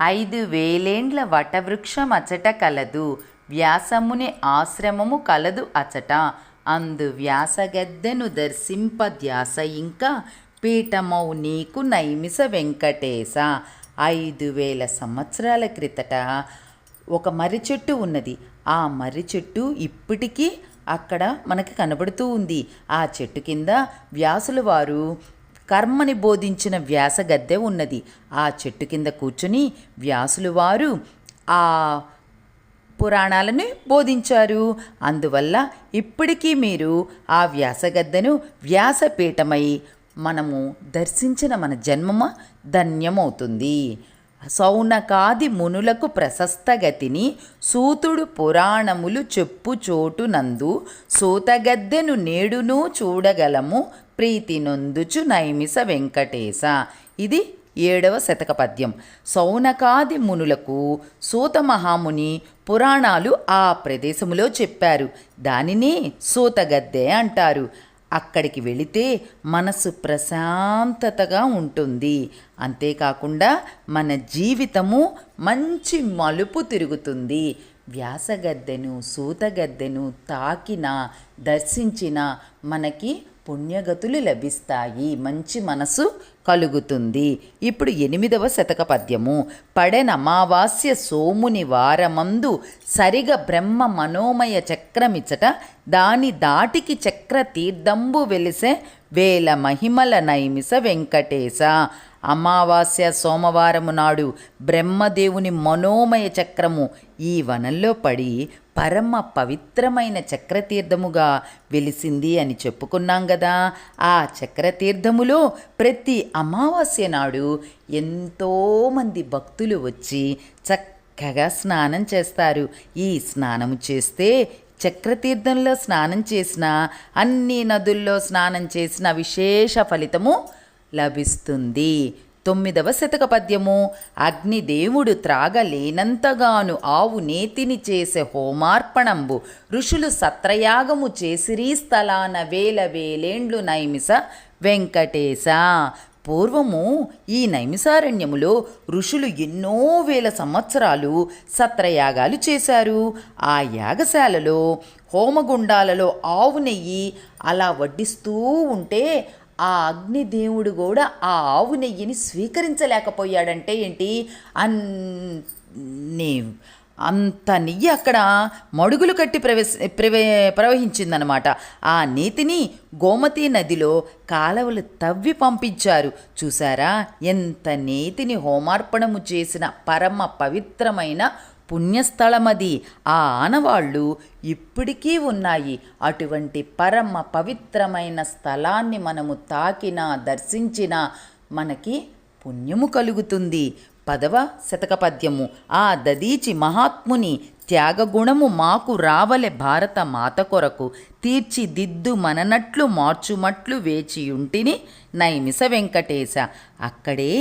5,000 వటవృక్షమచట కలదు, వ్యాసముని ఆశ్రమము కలదు అచట. అందు వ్యాసగద్దెను దర్శింప ధ్యాస పీఠమౌ నీకు నైమిస వెంకటేశ. 5,000 సంవత్సరాల క్రితట ఒక మర్రి చెట్టు ఉన్నది. ఆ మర్రి చెట్టు ఇప్పటికీ అక్కడ మనకి కనబడుతూ ఉంది. ఆ చెట్టు కింద వ్యాసుల వారు కర్మని బోధించిన వ్యాసగద్దె ఉన్నది. ఆ చెట్టు కింద కూర్చుని వ్యాసులు వారు ఆ పురాణాలను బోధించారు. అందువల్ల ఇప్పటికీ మీరు ఆ వ్యాసగద్దెను వ్యాసపీఠమై మనము దర్శించిన మన జన్మమ ధన్యమవుతుంది. సౌనకాది మునులకు ప్రశస్తగతిని సూతుడు పురాణములు చెప్పు చోటునందు సూతగద్దెను నేడును చూడగలము ప్రీతి నొందుచు నైమిస వెంకటేశ. ఇది 7వ శతక పద్యం. సౌనకాది మునులకు సూత మహాముని పురాణాలు ఆ ప్రదేశములో చెప్పారు. దానినే సూతగద్దె అంటారు. అక్కడికి వెళితే మనసు ప్రశాంతతగా ఉంటుంది. అంతేకాకుండా మన జీవితము మంచి మలుపు తిరుగుతుంది. వ్యాసగద్దెను సూతగద్దెను తాకినా దర్శించినా మనకి పుణ్యగతులు లభిస్తాయి, మంచి మనసు కలుగుతుంది. ఇప్పుడు 8వ శతక పద్యము. పడెనమావాస్య సోముని వారమందు సరిగ బ్రహ్మ మనోమయ చక్రమిచట దాని దాటికి చక్ర తీర్థంబు వెలిసే వేల మహిమల నైమిస వెంకటేశ. అమావాస్య సోమవారము నాడు బ్రహ్మదేవుని మనోమయ చక్రము ఈ వనంలో పడి పరమ పవిత్రమైన చక్రతీర్థముగా వెలిసింది అని చెప్పుకున్నాం కదా. ఆ చక్రతీర్థములో ప్రతి అమావాస్య నాడు ఎంతోమంది భక్తులు వచ్చి చక్కగా స్నానం చేస్తారు. ఈ స్నానము చేస్తే చక్రతీర్థంలో స్నానం చేసిన, అన్ని నదుల్లో స్నానం చేసిన విశేష ఫలితము లభిస్తుంది. 9వ శతక పద్యము. అగ్నిదేవుడు త్రాగలేనంతగాను ఆవు నేతిని చేసే హోమార్పణంబు ఋషులు సత్రయాగము చేసిరీ స్థలాన వేల వేలేండ్లు నైమిస వెంకటేశ. పూర్వము ఈ నైమిసారణ్యములో ఋషులు ఎన్నో వేల సంవత్సరాలు సత్రయాగాలు చేశారు. ఆ యాగశాలలో హోమగుండాలలో ఆవు నెయ్యి అలా వడ్డిస్తూ ఉంటే ఆ అగ్నిదేవుడు కూడా ఆ ఆవు నెయ్యిని స్వీకరించలేకపోయాడంటే ఏంటి, అంత నెయ్యి అక్కడ మడుగులు కట్టి ప్రవహించిందనమాట. ఆ నీతిని గోమతీ నదిలో కాలువలు తవ్వి పంపించారు. చూసారా, ఎంత నీతిని హోమార్పణము చేసిన పరమ పవిత్రమైన పుణ్యస్థలమది. ఆ ఆనవాళ్ళు ఇప్పటికీ ఉన్నాయి. అటువంటి పరమ పవిత్రమైన స్థలాన్ని మనము తాకినా దర్శించినా మనకి పుణ్యము కలుగుతుంది. 10వ శతక పద్యము. ఆ దదీచి మహాత్ముని త్యాగగుణము మాకు రావలె భారత మాత కొరకు తీర్చిదిద్దు మననట్లు మార్చుమట్లు వేచియుంటిని నైమిస వెంకటేశ. అక్కడే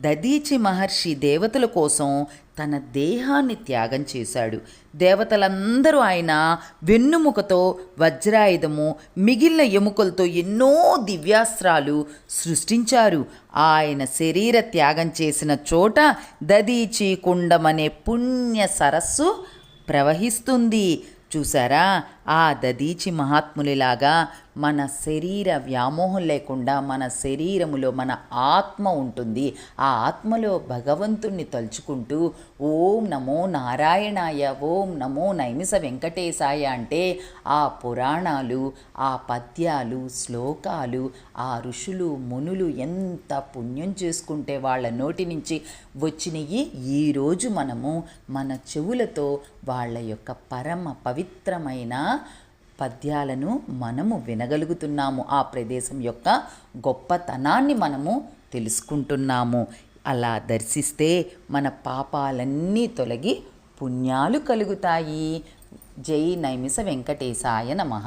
దదీచి మహర్షి దేవతల కోసం తన దేహాన్ని త్యాగం చేశాడు. దేవతలందరూ ఆయన వెన్నుముకతో వజ్రాయుధము, మిగిలిన ఎముకలతో ఎన్నో దివ్యాస్త్రాలు సృష్టించారు. ఆయన శరీర త్యాగం చేసిన చోట దదీచి కుండమనే పుణ్య సరస్సు ప్రవహిస్తుంది. చూసారా, ఆ దదీచి మహాత్మునిలాగా మన శరీర వ్యామోహం లేకుండా మన శరీరములో మన ఆత్మ ఉంటుంది. ఆ ఆత్మలో భగవంతుణ్ణి తలుచుకుంటూ ఓం నమో నారాయణాయ, ఓం నమో నైమిస వెంకటేశాయ అంటే ఆ పురాణాలు, ఆ పద్యాలు, శ్లోకాలు, ఆ ఋషులు మునులు ఎంత పుణ్యం చేసుకుంటే వాళ్ళ నోటి నుంచి వచ్చినవి ఈరోజు మనము మన చెవులతో వాళ్ళ యొక్క పరమ పవిత్రమైన పద్యాలను మనము వినగలుగుతున్నాము. ఆ ప్రదేశం యొక్క గొప్పతనాన్ని మనము తెలుసుకుంటున్నాము. అలా దర్శిస్తే మన పాపాలన్నీ తొలగి పుణ్యాలు కలుగుతాయి. జై నైమిస వెంకటేశాయ నమః.